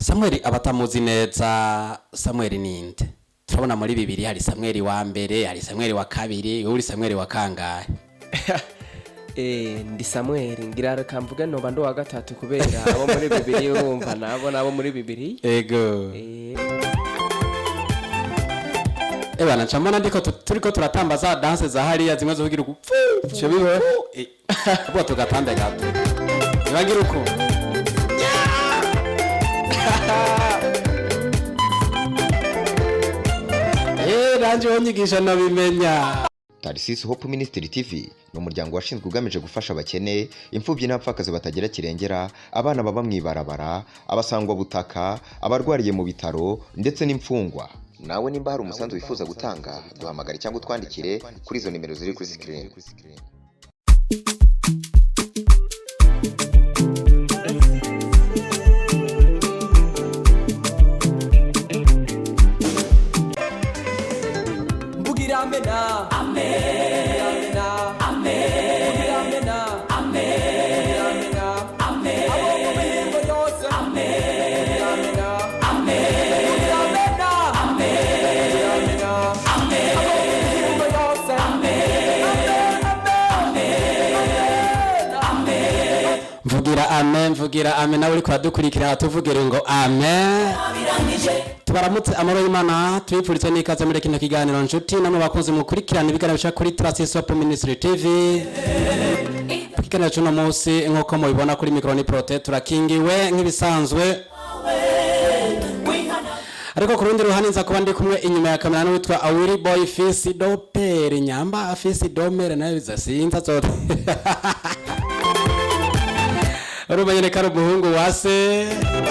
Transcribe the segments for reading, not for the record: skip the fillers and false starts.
Samuel abatamuzi neza, Samuel ninde? Turabona muri bibiri hari Samuel wa mbere, hari Samuel wa kabiri, uri Samuel wa kangahe? Ndi Samuel ngira reka mvuge noba ndo wa gatatu kubera abo muri bibiri urumva nabo muri bibiri. Ego. Bana chamona ndiko turiko turatambaza dance za hariya zimwe zo kugira upfu. Cyo biwe. Ubwo tugatambe gato. Nibagira uko. Ranje wonyigisha nabimenya. Tarisisi Hope Ministry TV ni umuryango washinzwe ugamije gufasha abakene, imfubyi n'abapfakazi batagira kirengera, abana baba mwibarabara, abasangwa butaka, abarwariye mu bitaro ndetse n'imfungwa. Nawe nimba hari umusanzu wifuza gutanga, duhamagare cyangwa twandikire kuri izo nimero ziri kuri screen. Amena, amen, amen, amena, amen, amen, abo mubihingo yose, amen, amen, amen, amen, abo mubihingo yose, amen, Mvugira amen nawe uri kwadukurikira tuvugira ngo amen. Tubaramutse amaro y'Imana twipfuritse n'ikaze muri kino kiganiro nshuti namwe bakunze mukurikirana ibiganiro bica kuri Tarisisi Hope Ministry TV. Tukiganira cuno munsi nk'uko mubibona kuri micro ni Prote turakingiwe nk'ibisanzwe. Ariko ku rundi ruhande nza kuba ndi kumwe inyuma ya kamera n'uwitwa Awiri Boy Fisi Dopere Nyamba Fisi Domere nayo bizasinza zote. Urumanye karo muhungu wase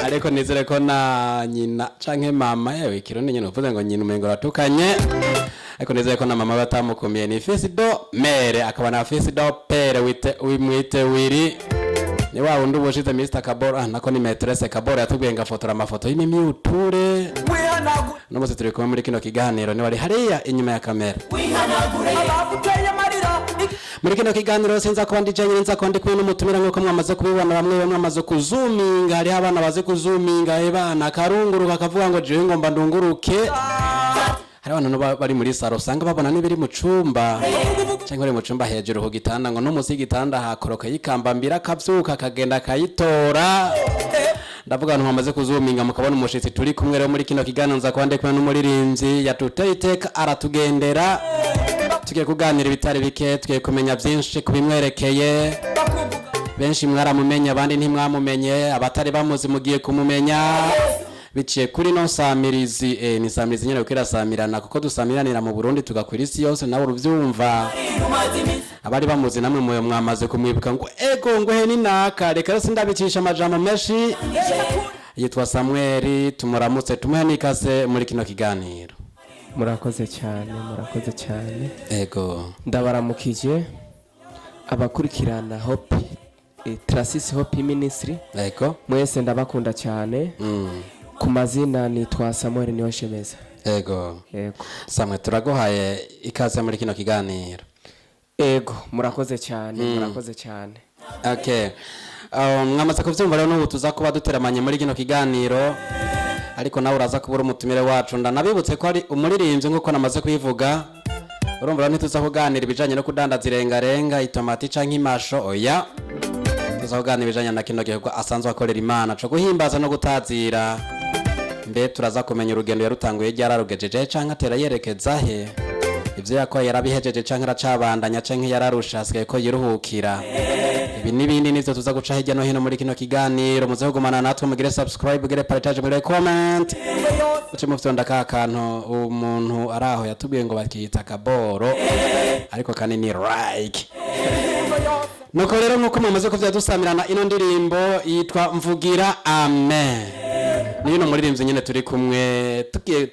ariko nizere ko na nyina canke mama yewe kirundi nyine uvuze ngo nyina umengo ratukanye ariko nizere ko na mama batamukomeye ni Fisi do mere akaba na Fisi do pere wimwite wiri ni wa wundi ubushize Mr Kabora nako ni Maîtresse Kabora yatubwiye ngafotora amafoto y'imyuture no muze turi kumwe muri kino kiganiro ni wari hariya inyuma ya kamera muri kino kiganiro sinza ko ndi janye nza ko ndi kumwe n'umutumira nk'uko mwamaze kubibona bamwe mwamaze kuzuminga hari abana baze kuzuminga ebana karunguru kakavuga ngo jewe ngomba ndunguruke hari abantu bari muri saro usanga babona nibiri mu cumba cyangwa bari mu cumba hejuru ku gitanda ngo n'umusi gitanda hakoroka yikambambira kavyuka kagenda kayitora ndavuga abantu mwamaze kuzuminga mukabona umushitsi turi kumwe rero muri kino kiganiro nza ko ndi kumwe n'umuririmbyi yatuteye iteka aratugendera tugiye kuganira ibitari bike tugiye kumenya byinshi kubimwerekeye benshi mwaramumenya abandi ntimwamumenye abatari bamuzi mugiye kumumenya biciye kuri no samirizi ni samirizi nyine ukira samirana kuko dusamiranira mu Burundi tugakwira isi yose nawe uruvyumva abari bamuzi namwe muyo mwamaze kumwibuka ngo ego ngo he ni naka reka sindabicisha amajambo menshi yitwa Samuel tumuramutse tumuhe nikase muri kino kiganiro. murakoze cyane Ego ndabaramukije abakurikirana Hope Tarisisi Hope Ministry. Ego mwese ndabakunda cyane. Ku mazina nitwa Samuel Niyoshemeza. Ego Samuel turaguhaye ikaze muri kino kiganiro. Ego murakoze cyane. Okay mwamaze kuvyumva rero n'ubu tuza kuba duteramanye muri kino kiganiro ariko nawe uraza kubura umutumire wacu ndanabibutse ko ari umuririmbyi nk'uko namaze kuyivuga urumva ntituza kuganira ibijanye no kudandaza irengarenga itomati canke imasho oya tuza kuganira ibijanye na kino gihe asanzwe akorera Imana co guhimbaza no gutazira mbe turaza kumenya urugendo yarutanguye ryararugejeje canke atera yerekeza he ivyo yakoye yarabihejeje canke aracabandanya canke yararusha asigaye ko yiruhukira ibi nibindi nivyo tuza guca hirya no hino muri kino kiganiro muze kugumana natwe mugire subscribe mugire partage mugire comment uce mufyonda ka kantu umuntu araho yatubwiye ngo bakiyita Kaboro ariko kanini like nuko rero nkuko mumaze kuvya dusamirana ino ndirimbo yitwa Mvugira amen niyo muririmbyi nyine turi kumwe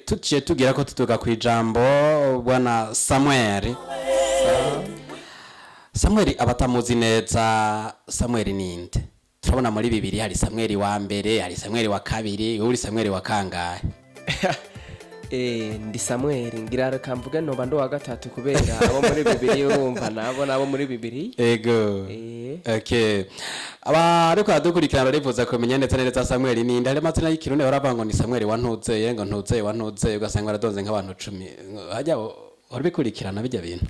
tugiye tugira ko tutuga ku ijambo bwana Samuel abatamuzi neza Samuel ninde? Turabona muri bibiri hari Samuel wa mbere, hari Samuel wa kabiri, uri Samuel wa kangahe? Ndi Samuel ngira reka mvuge noba ndo wa gatatu kubera abo muri bibiri urumva nabo muri bibiri. Ego Okay. Ariko adukurikirana rivuza kumenya neza neza Samuel ninde hari amazina y'ikirundi horavuga ngo ni Samuel wantuzeye ngo ntuzeye wantuzeye ugasanga baradonze nk'abantu 10 hajya uribikurikirana bijya bintu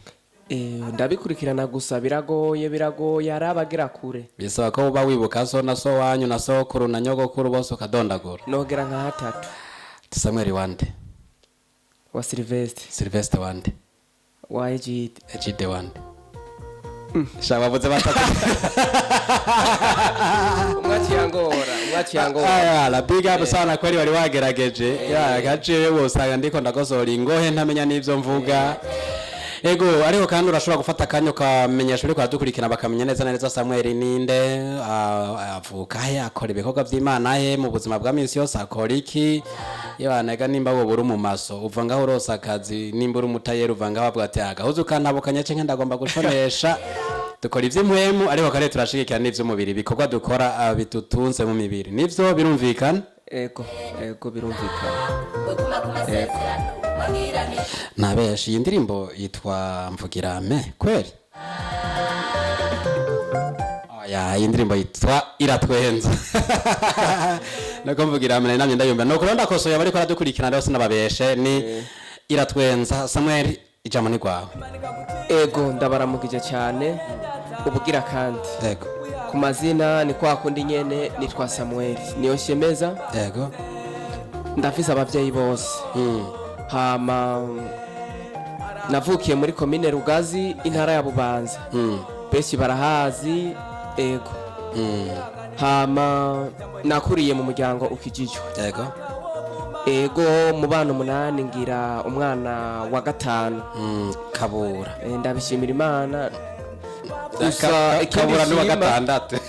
ndabikurikirana gusa biragoye arabagira kure bisaba ko uba wibuka so na so wanyu na sokuru na nyogokuru bose ukadondagura nogera nka 3 Samuel wande wa Sylvester wande wa Ejide wande shaba boze batatu umwachiyangora la big up sana kweli wali wagerageje gaciye wosanga ndiko ndagosora ingohe ntamenya n'ivyo mvuga ego ariko kandi urashobora gufata akanyo kamenyesha ariko adukurikirana bakamenya neza neza Samuel ninde avuka he akora ibikorwa by'Imana he mu buzima bwa minsi yose akora iki yabanega nimba bo buri mu maso uva ngaho urose akazi nimba uri umutayeri uva ngaho avuga ati agahuzu kantabukanya cenge ndagomba gushonesha dukora ivy'imwemu ariko kare turashigikira n'ivy'umubiri bikorwa dukora bitutunze mu mibiri nivyo birumvikana ego birumvikana nabeshi iyi ndirimbo yitwa Mvugirame kweli iyi ndirimbo yitwa Iratwenza nako Mvugirame namye ndayumva nuko ndakosoye bariko aradukurikirana rero sinababeshe ni Iratwenza Samuel ijambo ni gwawe ego ndabaramukije cyane ubugira kandi ego ku mazina ni kwa kundi nyene nitwa Samuel niyo shemeza ego ndafise abavyeyi bose hama navukiye muri komine Rugazi intara ya Bubanza benshi barahazi ego hama nakuriye mu muryango ukijijwe ego mu bana 8 ngira umwana wa 5 kabura ndabishimira Imana kabura ni wa 6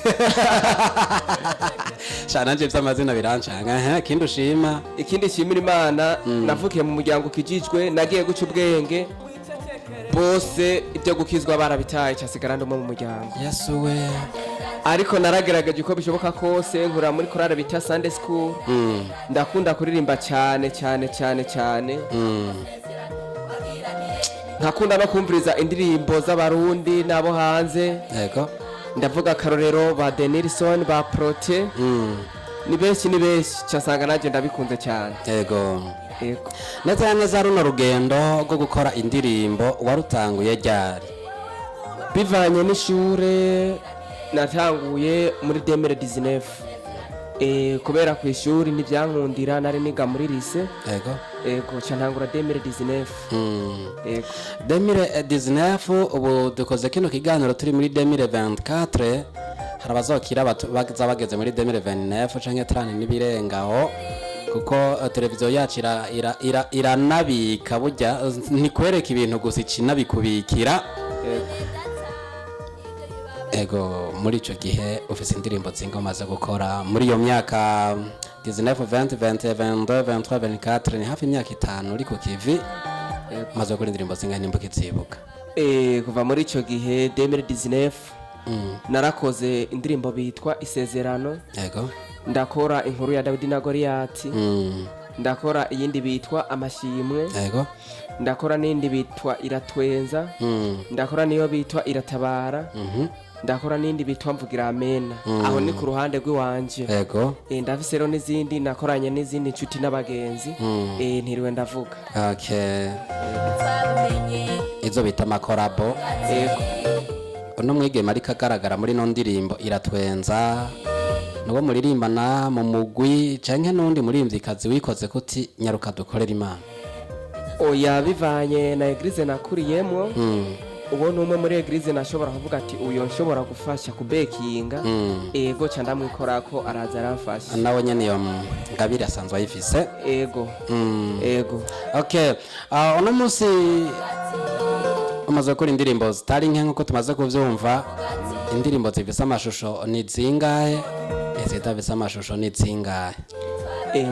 Shananje by'amazina birancanga ikindi ushima ikindi shimira Imana navukiye mu muryango ukijijwe nagiye guca ubwenge bose ibyo gukizwa barabitaye cyasigara ndimo mu muryango Yesu we ariko naragerageje uko bishoboka kose nkura muri korale bita Sunday School ndakunda kuririmba cyane nkakunda no kumviriza indirimbo z'abarundi nabo hanze yego ndavuga karorero ba Denilson ba Prote ni benshi cyasanga naje ndabikunze cyane yego neza runo rugendo rwo gukora indirimbo warutanguye ryari bivanye n'ishure natanguye muri 2019 kubera ku ishuri nivyankundira nari niga muri lycée ego cyantangura 2019 ego 2019 ubu dukoze kino kiganiro turi muri 2024 harabazokira baza bageze muri 2029 canke 30 nibirengaho kuko televiziyo yacu iranabika burya ntikwereka ibintu gusa ikinabikubikira ego muri ico gihe ufise indirimbo zingo maze gukora muri iyo myaka 19 20 20 22 23 24 ni hafi imyaka 5 uri ku kivi maze gukora indirimbo zinga nimbuka izibuka kuva muri ico gihe 2019 narakoze indirimbo bitwa Isezerano yego ndakora inkuru ya Dawidi na Goliati ndakora iyindi bitwa Amashimwe yego ndakora n'indi bitwa Iratwenza ndakora niyo bitwa Iratabara ndakora n'indi bitwa Mvugirame aho ni ku ruhande rw'iwanje yego ndafise rero n'izindi nakoranye n'izindi nshuti n'abagenzi ntiriwe ndavuga okay izo bita makorabo yego uno mwigema ariko agaragara muri no ndirimbo Iratwenza nuwo muririmbana mu mugwi canke nundi murimvyikazi wikoze kuti nyaruka dukorera Imana oya bivanye na eglise nakuriyemo uwo numwe muri eglise nashobora kuvuga ati uyo nshobora gufasha kubekinga ego cyanda mwikora ko araza aramfasha nawe nyene yo ngabiri asanzwe ayifise ego okay uno munsi umaze gukora indirimbo zitari nke nkuko tumaze kuvyumva indirimbo zifise amashusho ni zingahe zitafise amashusho ni zingahe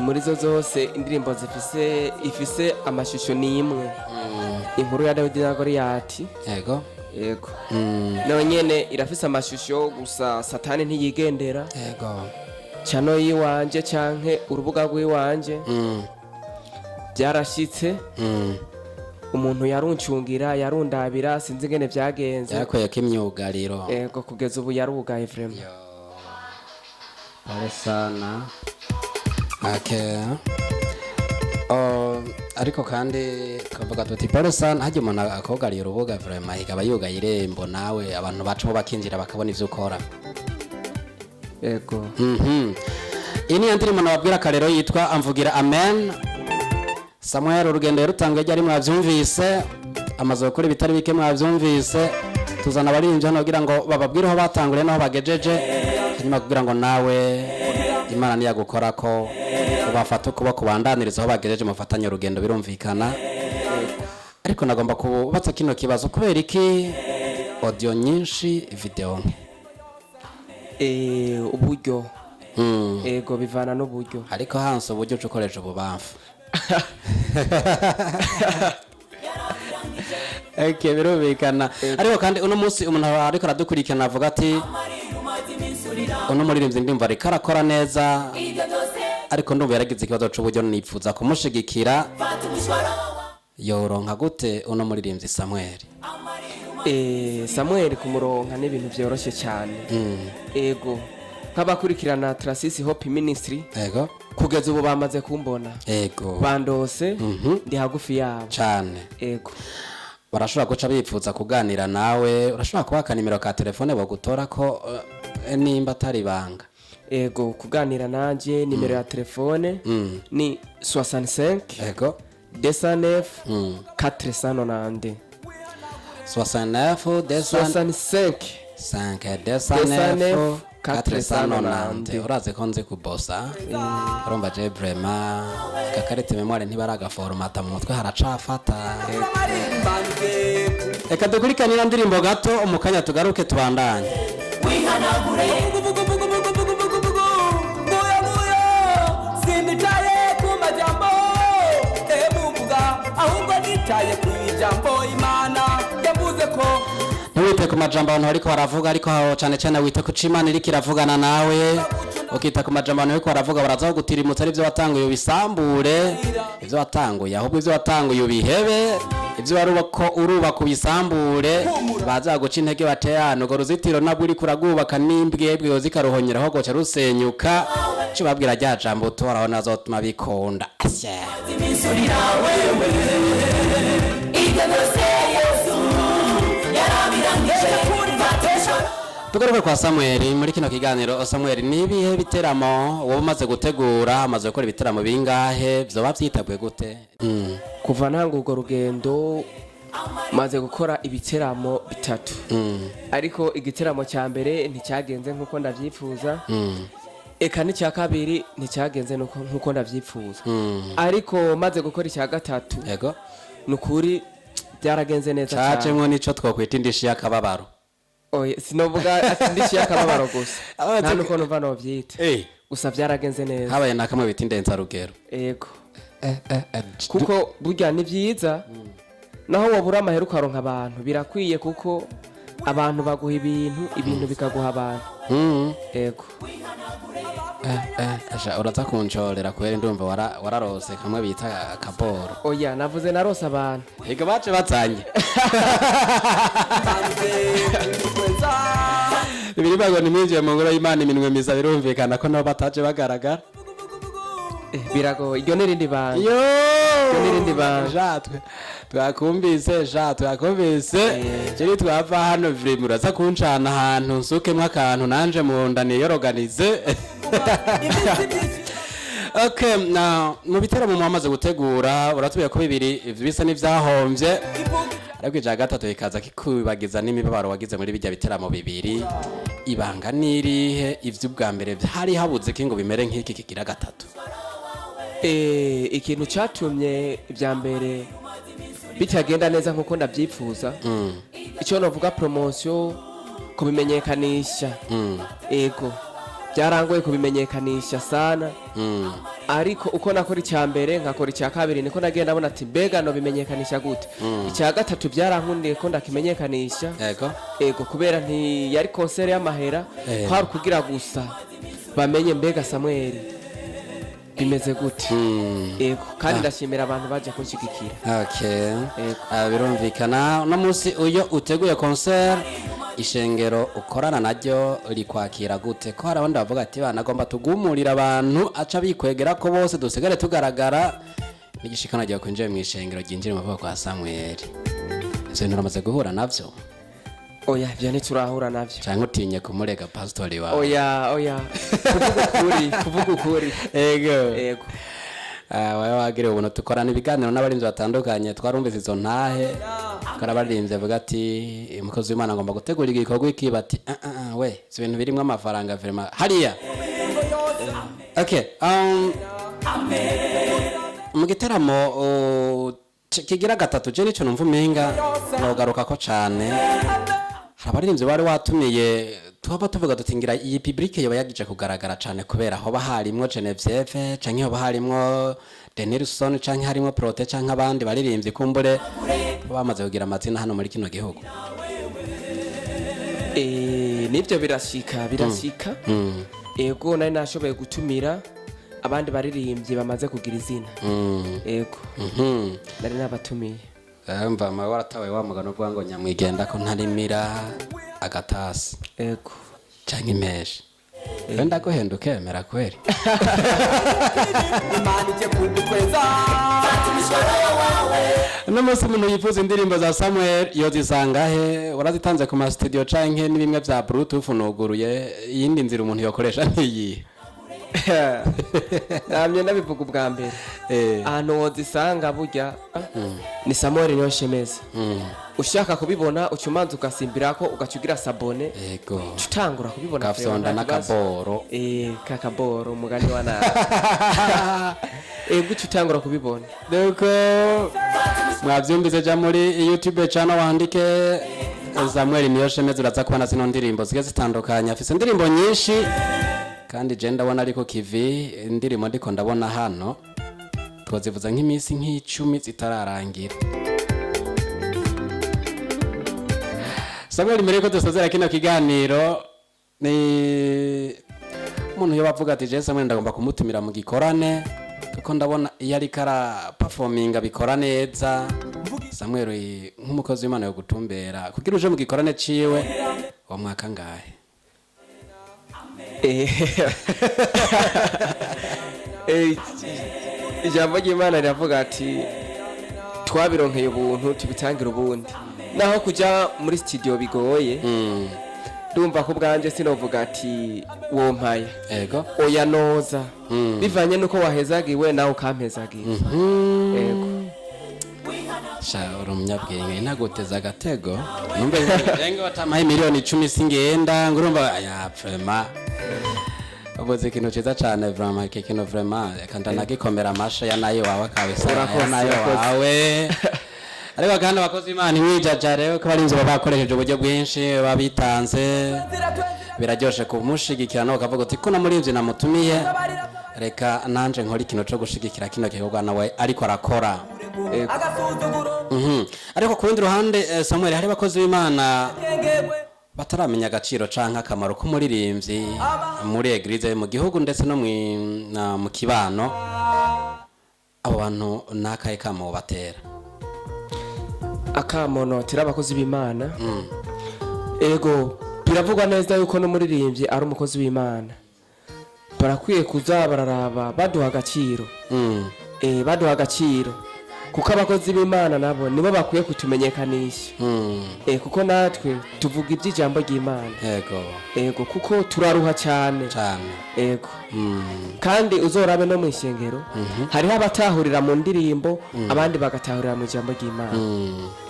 muri zo zose indirimbo ifise amashusho ni imwe inkuru ya Dawidi na Goliati yego nawe nyene irafise amashusho gusa Satani ntiyigendera yego cano yiwanje canke urubuga rw'iwanje byarashitse umuntu yaruncungira yarundabira sinzi ngene vyagenze yarakoye ko imyugariro ego kugeza ubu yarugaye vraiment pole sana. Okay. Ariko kandi kavuga tuti pole sana hajya umuntu akogariye urubuga vraiment ikaba yugaye irembo nawe abantu bacu bakinjira bakabona ivyo ukora. ego Iyi ni ndirimbo nababwira karero yitwa Amvugira Amen. Samuel urugendo yarutangiye ryari mwavyumvise, amaze gukora ibitari bike mwavyumvise, tuzana abarinzi hano kugira ngo bababwire aho batanguriye naho bagejeje, hanyuma kugira ngo nawe Imana niyagukora ko ubafata ukuboko bandaniriza aho bagejeje mufatanye urugendo birumvikana. Ariko nagomba kubatsa kino kibazo kubera iki audio nyinshi video nke. Uburyo ego bivana n'uburyo Ariko hanse uburyo ukoresha ububamfu. Okay, birumvikana. Ariko kandi uno munsi umuntu ariko aradukurikirana avuga ati uno muririmbyi ndimva ariko arakora neza, ariko ndumva yaragize ikibazo c'uburyo nipfuza kumushigikira. Yoronka gute uno muririmbyi Samuel? Samuel kumuronka n'ibintu vyoroshe cyane. Ego nk'abakurikirana Trasis Hope Ministry Ego kugeza ubu bamaze kumbona. Ego Bandose ndi hagufi yabo cyane. Ego barashobora guca bipfuza kuganira nawe, urashobora kubaka nimero ka telefone bagutora ko nimba atari banga. Ego kuganira nanje nimero ya telefone ni 65 Ego 209 490 69 65 5 490. Uraze ko nzi kubosa urumva je vraiment kakarite memoire ntibaragaformata mu mutwe haracafata. Eka dukurikanira ndirimbo gato umukanya tugaruke tubandanye. Sinditaye ku majambo ebuvuga ahubwo nitaye ku ijambo Imana yavuze ko Ntiwite ku majambo abantu bariko baravuga, ariko cyane cyane wite ku Imana iriko iravugana nawe. Ukita ku majambo abantu bariko baravuga baraza gutirimutsa ari byo watanguye ubisambure, ivyo watanguye ahubwo ivyo watanguye ubihebe, ivyo urubaka ubisambure, baza guca intege bateyano ngo ruzitiro nabwo uri kuragubaka n'imbwebwe yo zikaruhonyeraho goca rusenyuka. Cyo babwira rya jambo toraho nazotuma bikonda. Tugaruke kwa Samuel muri kino kiganiro. Samuel, nibihe biteramo wowe umaze gutegura, amaze gukora ibiteramo bingahe, byo bavyitabuye gute? kuva ntango urwo rugendo maze gukora ibiteramo bitatu. Ariko igiteramo cya mbere nticyagenze nkuko ndavyifuza. Eka n'icya kabiri nticyagenze nkuko ndavyifuza. Ariko maze gukora icya gatatu Yego nukuri byaragenze neza cyane. Cacemwo nico twokwita indishi y'akababaro. Oye sinovuga ati ndishi y'akababaro gusa. Nta nuko numva no vyita. Gusa byaragenze neza. Habaye nakamwe biti ndenza rugero. Ego. Kuko burya ni vyiza. Naho wabura amahera ukaronka abantu birakwiye kuko abantu baguha ibintu bikaguha abantu. Ego. Uraza kunshorera kwera ndumva wararose kamwe bita akaboro. Oya navuze narose abantu. Ego bace bazanye. Ibiri bago niminje mu ngoro y'Imana iminwe miza birumvikana ko nabo bataje bagaragara. Birago iryo nirindi banga. Yo! Iryo nirindi banga. Jatwe. Twakumbise Jeri twava hano vraiment uraza kuncana ahantu nsukemwe akantu nanje mu ndani yoroganize. Okay, now mu bitero mu mwamaze gutegura uratubiye ko bibiri bisa n'ivyahombye. Ariko ija gatatu ikaza kikubagiza n'imibabaro wagize muri bijya biteramo bibiri. Ibanga nirihe ivyo ubwa mbere hari habuze kingo bimere nk'iki kigira gatatu. Ikintu cyatumye ibya mbere bitagenda neza nkuko ndavyifuza. Icyo novuga promotion kubimenyekanisha. Ego byarangoye kubimenyekanisha sana. Ariko uko nakora icya mbere nkakora icya kabiri niko nagenda abona ati mbega no bimenyekanisha gute. Icya gatatu byarankundiye ko ndakimenyekanisha. Ego kubera nti yari concert y'amahera kwari kugira gusa bamenye mbega Samuel bimeze gute ego kandi ndashimira abantu baje kunshigikira. Okay. Birumvikana uno munsi uyo uteguye concert ishengero ukorana naryo rikwakira gute ko hari abandi bavuga ati bana agomba tugumurira abantu aca bikwegera ko bose dusigare tugaragara n'igishikana giye kwinjira mu ishengero ginjira mu bwoko kwa Samuel ivyo nturamaze guhura navyo Oya ivyo ntiturahura navyo canke utinye kumurega pastori wawe oya kuvuga ukuri ego wawe wagire ubuntu tukorana ibiganiro n'abarinzi batandukanye twarumvise izo ntahe karabarinze avuga ati umukozi w'Imana agomba gutegura igikorwa iki bati we ibintu birimo amafaranga vraiment hariya okay mu giteramo kigira gatatu je nico numva umenga nogaruka ko cane abarinzi bari watumiye tuba tuvuga dutingira iyi public yoba yagije kugaragara cane kubera hoba harimwo Genevieve canke hoba harimwo Denilson canke harimwo Prote canke abandi baririmbyi kumbure bamaze kugira amazina hano muri kino gihugu nivyo birashika ego nari nashoboye gutumira abandi baririmbyi bamaze kugira izina ego nari nabatumiye mva ma waratawe wa mugano uvuga ngo nyamwigenda ko ntarimira agatasi ego canke imeshe wenda guhenda ukemera kweri no musi umuntu yifuza indirimbo za Samuel yozisanga he warazitanze ku ma studio canke n'ibimwe vya Bluetooth nuguruye iyindi nzira umuntu yokoresha ntiyi namye ndabivuga ubwa mbere ahantu wozisanga burya ni Samuel Nyoshemeza ushaka kubibona ucumanza ugasimbirako ugacugira sabone yego utangura kubibona kafyonda nakaboro kakaboro umugani wa nabi utangura kubibona doko mwavyumvise ja muri YouTube channel wandike Samuel Nyoshemeza uraza kubona zino ndirimbo zigiye zitandukanye afise indirimbo nyinshi kandi je ndabona ariko kivi indirimbo ndiko ndabona hano twozivuza nk'imisi nk'icumi zitararangira Samuel mbere ko dusozera kino kiganiro ni umuntu yo bavuga ati je Samuel ndagomba kumutumira mu gikorane kuko ndabona iyo ari kara performinga bikora neza Samuel nk'umukozi w'Imana yo gutumbera kugira uje mu gikorane ciwe wa mwaka ngahe ijambo ry'Imana riravuga ati twabironkeye ubuntu tubitangira ubundi naho kuja muri studio bigoye ndumva ko bwanje sinovuga ati wompaye ego oya noza bivanye nuko wahezagiwe nawe ukampezagiwe ego shara umunyabwenge ntaguteza agatego numva ngo batamaye miliyoni 10 singenda ngurumva ya vraiment ubuze kintu ciza cyane vraiment kikino vraiment kanda nagikomera amasha ya nayo wawe kabisa nayo wawe ariko kandi abakozi Imana imwijaja rero ko barinzi bakoresheje uburyo bwinshi babitanze biraryoshe kumushigikira no kavuga ati ko namurinzi namutumiye reka nanje nkora ikintu cyo gushigikira kino gikorwa nawe ariko arakora ariko ku rundi ruhande Samuel hari abakozi b'Imana bataramenya agaciro canke akamaro k'umuririmbyi muri eglise mu gihugu ndetse no mu kibano abo bantu nakaye kamo batera akamono tira abakozi b'Imana ego biravugwa neza yuko no muririmbyi ari umukozi w'Imana barakwiye kuza bararaba baduha agaciro baduha agaciro kuko abakozi b'Imana nabo nibo bakwiye kutumenyekanisha kuko natwe tuvuga iby'ijambo ry'Imana ego kuko turaruha cyane ego kandi uzorabe no mu ishengero hariho abatahurira mu ndirimbo abandi bagatahurira mu ijambo ry'Imana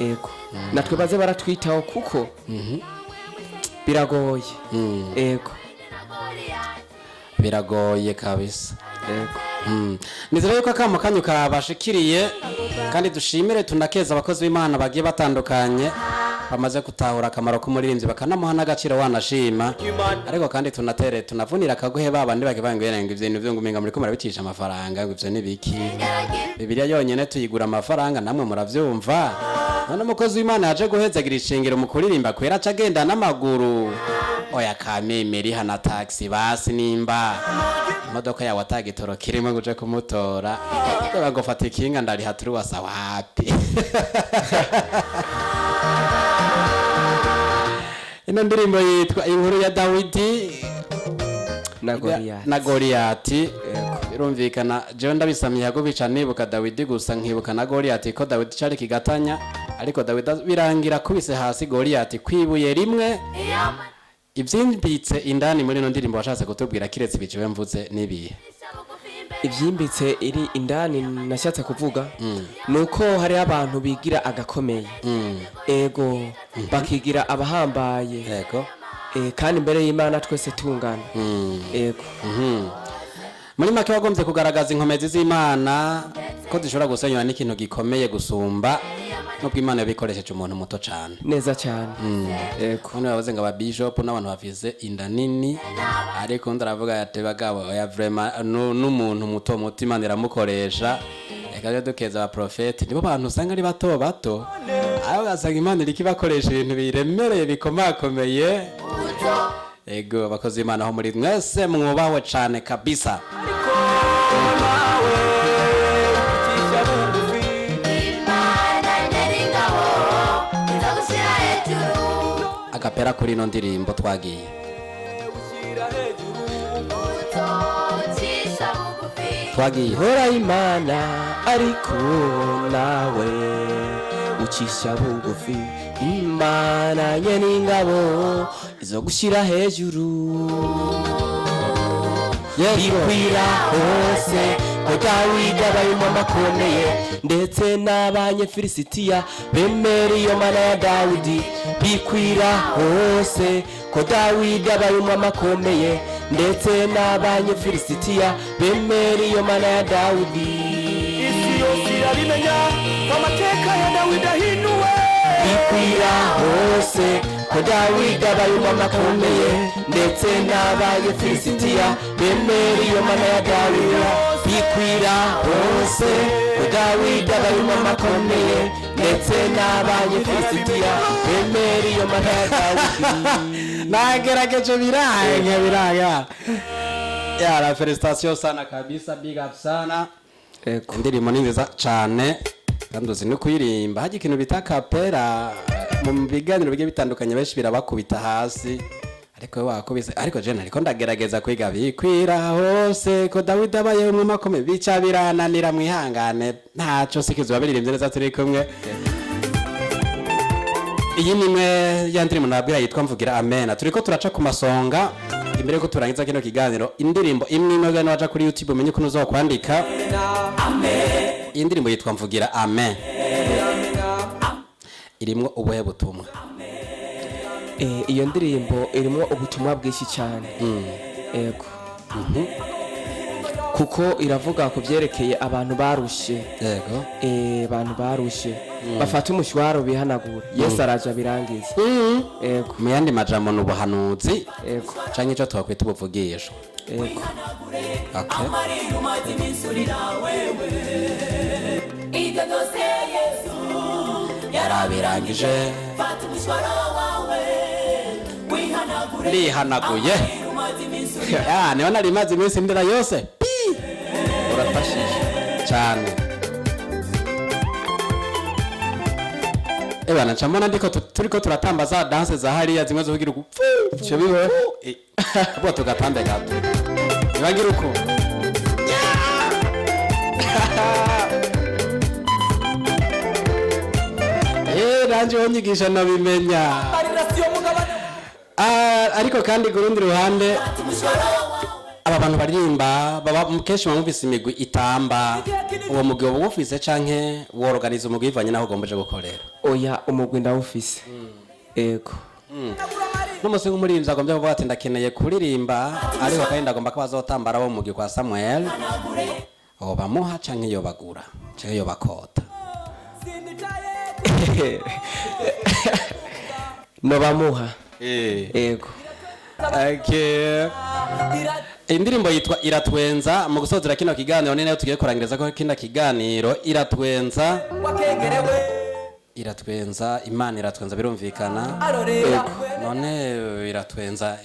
ego natwe baze baratwitaho kuko biragoye ego biragoye kabisa ego nizere yuko akamo kanyu kabashikiriye kandi dushimire tunakeza abakozi b'Imana bagiye batandukanye bamaze gutahura akamaro k'umuririmbyi bakanamuha n'agaciro wanashima ariko kandi tunavunira akaguhe babandi bagibangira ngo ivyo nivyo nguminga muri ko murabicisha amafaranga ngo ivyo nibiki Bibiliya yonyene tuyigura amafaranga namwe muravyumva none umukozi w'Imana yaje guhezagira ishengero mu kuririmba kwera cagenda n'amaguru oya kamemeri hana taxi basi nimba imodoka yawe atagitoro kirimo guje kumutora bagofata ikinga ndari haturi wasa wapi ino ndirimbo yitwa inkuru ya Dawidi na Goliyati birumvikana jewe ndabisamye yago bica nibuka Dawidi gusa nkibuka na Goliyati ko Dawidi cari kigatanya ariko Dawidi birangira kubise hasi Goliyati kwibuye rimwe ivyimbitse indani muri no ndirimbo washatse kutubwira kiretse bijiwe mvuze nibihe ivyimbitse iri indani nashatse kuvuga nuko hari abantu bigira agakomeye ego bakigira abahambaye yego kandi imbere y'Imana twese tungana ego muri make wagombye kugaragaza inkomezi z'Imana ko zishobora gusenywa n'ikintu gikomeye gusumba nubwo Imana yabikoresheje umuntu muto cyane neza cyane ego none bavuze ngo ababishop n'abantu bavize inda nini ariko ndaravuga yate bagabo ya vraiment n'umuntu muto muto Imana iramukoresha ekaje dukeza aba prophet nibo bantu usanga ari bato bato aho gasanga Imana iri kibakoresha ibintu biremereye bikomakomeye ego bakoze Imana ho muri mwese mwubawe cyane kabisa akapera kuri ino ndirimbo twagiye hora Imana ariko nawe ucisha bugufi Imana nyene ingabo izo gushira hejuru ikwira hose ko Dawidi abayemo amakomeye ndetse n'abanyefilisitiya bemera iyo mana ya Dawidi bikwira hose ko Dawidi abayemo amakomeye ndetse n'abanyefilisitiya bemera iyo mana ya Dawidi isi yose irabimenya ko amateka ya Dawidi ahinuwe bikwira hose ko Dawidi abayemo amakomeye ndetse n'abanyefilisitiya bemera iyo mana ya Dawidi bikwira hose ko Dawidi abayemo amakomeye ndetse n'abanyefilisitiya bemera iyo mana ya Dawidi nagerageje biraya ya la felicitation sana kabisa big up sana indirimbo ni nziza cyane kandi uzi no kuyirimba haje ikintu bita kapera mu biganiro bigiye bitandukanye benshi birabakubita hasi ariko wakubise ariko je nariko ndagerageza kwiga bikwira hose ko Dawidi abaye mu makome bica birananira mwihangane ntaco sikizwa biririmbye neza turi kumwe iyi nimwe ya ndirimbo nabwira yitwa mvugira amen turiko turaca ku masonga imbere ko turangiza kino kiganiro indirimbo imwe gano waca kuri YouTube umenye ko nuzo kwandika amen indirimbo yitwa mvugira amen irimwo ubuhe butumwa iyo ndirimbo irimwo ubutumwa bwinshi cyane ego kuko iravuga ku byerekeye abantu barushe yego abantu barushe bafata umushwaro bihanagura Yesu araje birangiza ego mu yandi majambo n'ubuhanuzi ego canke ico twakwita ubuvugisho ego okay yarabirangije ndihanaguye ya niho nari maze iminsi ndira yose urafashije cyane ebana ncamona ndiko turiko turatamba za danse za hariya zimwe zo kugira upfu cyo biho abo tugatambe gato nibagira uko ranje wonyigisha nabimenya ariko kandi kurundi ruhande aba bantu baririmba baba kenshi bamuvise imigwi itamba uwo mugwi wo ufise canke worganiza umugwi ivanye naho ugombeje gukorera oya umugwi ndawufise ego n'umusi nk'umurimvyi agombye kuvuga ati ndakeneye kuririmba ariko kandi ndagomba ko bazotambara bo mugwi kwa Samuel aho bamuha canke yo bagura canke yo bakota no bamuha ego okay indirimbo yitwa iratwenza mu gusozera kino kiganiro nene tugiye kurangiriza ko kino kiganiro iratwenza Imana iratwenza birumvikana none iratwenza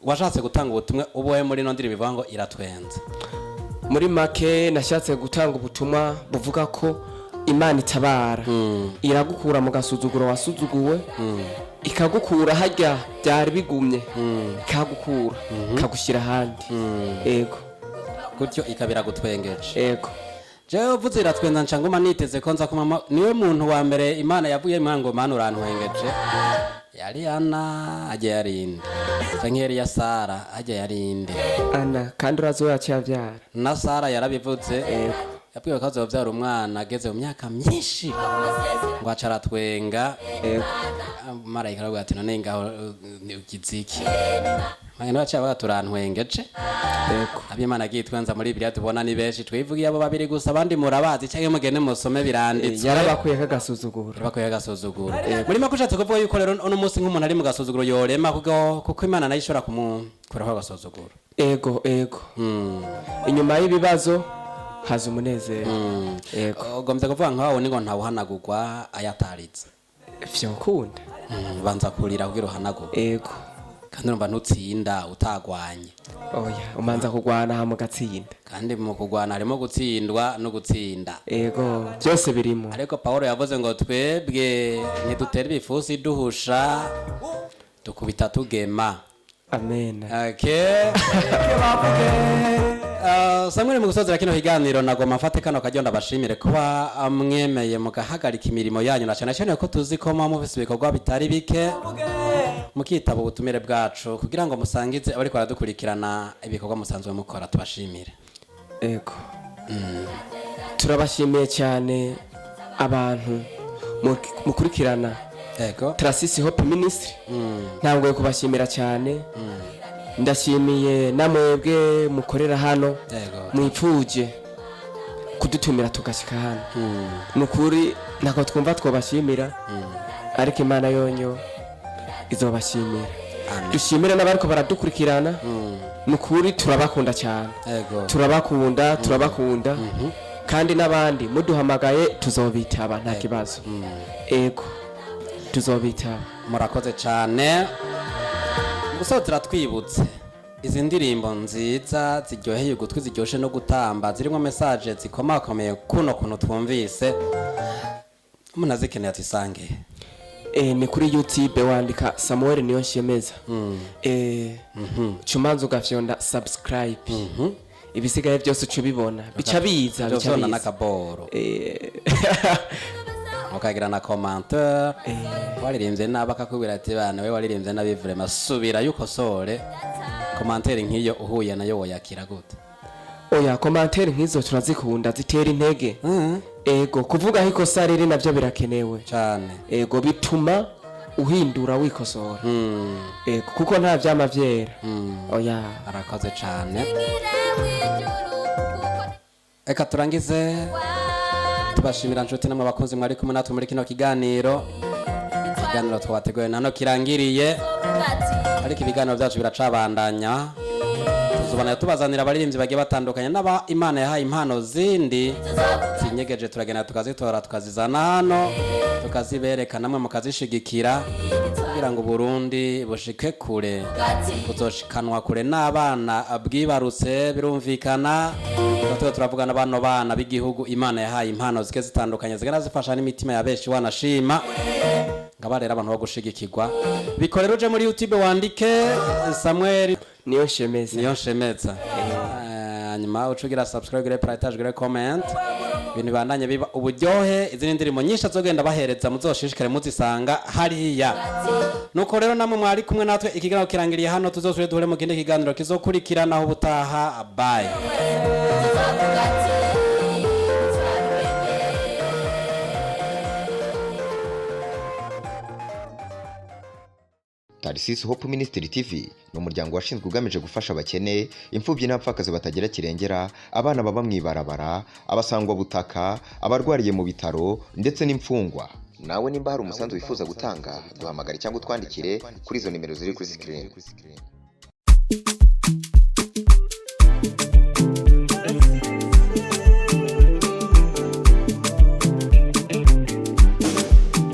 washatse gutanga ubutumwa ubuhe muri ino ndirimbo bivuga ngo iratwenza? muri make nashatse gutanga ubutumwa buvuga ko Imana itabara iragukura mu gasuzuguro wasuzuguwe ikagukura harya byari bigumye ikagukura ikagushyira ahandi ego gutyo ikabira gutwengeje. ego jewe uvuze iratwenza ncanguma niteze ko nza kumama niwe muntu wa mbere Imana yavuye ngo Mana urantwengeje yari Ana ajya yarinde canke yari ya Sara ajya yarinde Ana kandi urazo yacyavyara na Sara yarabivuze ego yabwiwe ko azovyara umwana ageze mu myaka myinshi ngo acaratwenga ego marayika aravuga ati none ngaho ukiziki magana bacha baturantwengeje ego abimana agiye twenza muri Bibiliya tubona ni benshi twivugiye abo babiri gusa abandi murabazi cyangwa mugene musome biranditswe yarabakuye kagasuzuguro bakoye gasuzuguro muri makushatse kuvuga yuko rero uno munsi nk'umuntu ari mu gasuzuguro yorema kuko Imana nayo ishobora kumukuraho gasuzuguro ego ego inyuma y'ibibazo haza umunezero ego ugomvye kuvuga nkaho ni ngo ntawuhanagurwa ayataritse vyo kunda banza kurira kugira uhanagurwe ego kandi urumva ntutsinda utagwanye oya umanza kugwana mu gatsinda kandi mu kugwana harimo gutsindwa no gutsinda ego byose birimo ariko Paulo yavuze ngo twebwe ntidutere ibifusi duhusha dukubita tugema amen okay Samuel mu gusozera kino kiganiro nagoma mfate kano kajyonda bashimire kuba mwemeye mugahagarika imirimo yanyu na cyane ko tuzi ko mufise ibikorwa bitari bike mukitaba ubutumire bwacu kugira ngo musangize abari kwaradukurikirana ibikorwa musanzwe mukora tubashimire. ego turabashimiye cyane abantu mukurikirana ego Trasisi Hope Ministry ntabwo kubashimira cyane ndashimiye namwebwe mukorera hano mwipfuje kudutumira tugashika hano nukuri nako twumva twobashimira ariko Imana yonyo izobashimira dushimire n'abariko baradukurikirana nukuri turabakunda cyane turabakunda kandi n'abandi muduhamagaye tuzobitaba nta kibazo ego tuzobitaba murakoze cyane gusa turatwibutse izi ndirimbo nziza ziryoheye ugutwi ziryoshe no gutamba zirimo message zikomakomeye kuno twumvise munazikeneye atisange ni kuri YouTube wandika Samuel Niyonshemeza cumanza ugafyonda subscribe ibisigaye byose ucubibona bica biza n'akaboro mukagira na commentaire waririmbye naba kakubwira ati bana we waririmbye nabi vraiment subira yukosore commentaire nkiyo uhuye nayo woyakira gute oya commentaire nkizo turazikunda zitera intege ego kuvuga ikosa riri navyo birakenewe cyane ego bituma uhindura wikosora ego kuko nta vyama vyera oya arakoze cyane eka turangize tubashimira nshuti namwe bakunzi mwari kumwe natwe muri kino kiganiro twabateguye nano kirangiriye ariko ibiganiro byacu biracabandanya tuzobana tubazanira abaririmbyi bagiye batandukanye n'aba Imana yahaye impano zindi zinyegeje turagenda tukazitora tukazizana hano tukazibereka namwe mukazishigikira kugira ngo Burundi bushike kure buzoshikanwa kure n'abana bwibarutse birumvikana turavugana bano bana b'igihugu Imana yahaye impano zike zitandukanye zigana zifasha n'imitima ya benshi wanashima ngabarera abantu bo gushigikirwa bikorera uje muri YouTube wandike Samuel Niyonshemeza hanyuma ucugira subscribe gire partage gire comment ibintu bandanye biba uburyohe izindi ndirimbo nyinshi azogenda bahereza muzoshishikare muzisanga hariya nuko rero namwe mwari kumwe natwe ikiganiro kirangiriye hano tuzosubire duhure mu kindi kiganiro kizokurikirana aho ubutaha bye. Trasisi Hope Ministry TV ni umuryango washinzwe ugamije gufasha abakene, imfubyi n'abapfakazi batagira kirengera, abana baba mwibarabara, abasangwa butaka, abarwariye mu bitaro ndetse n'imfungwa. Nawe nimba hari umusanzu wifuza gutanga duhamagare cyangwa utwandikire kuri izo nimero ziri kuri screen.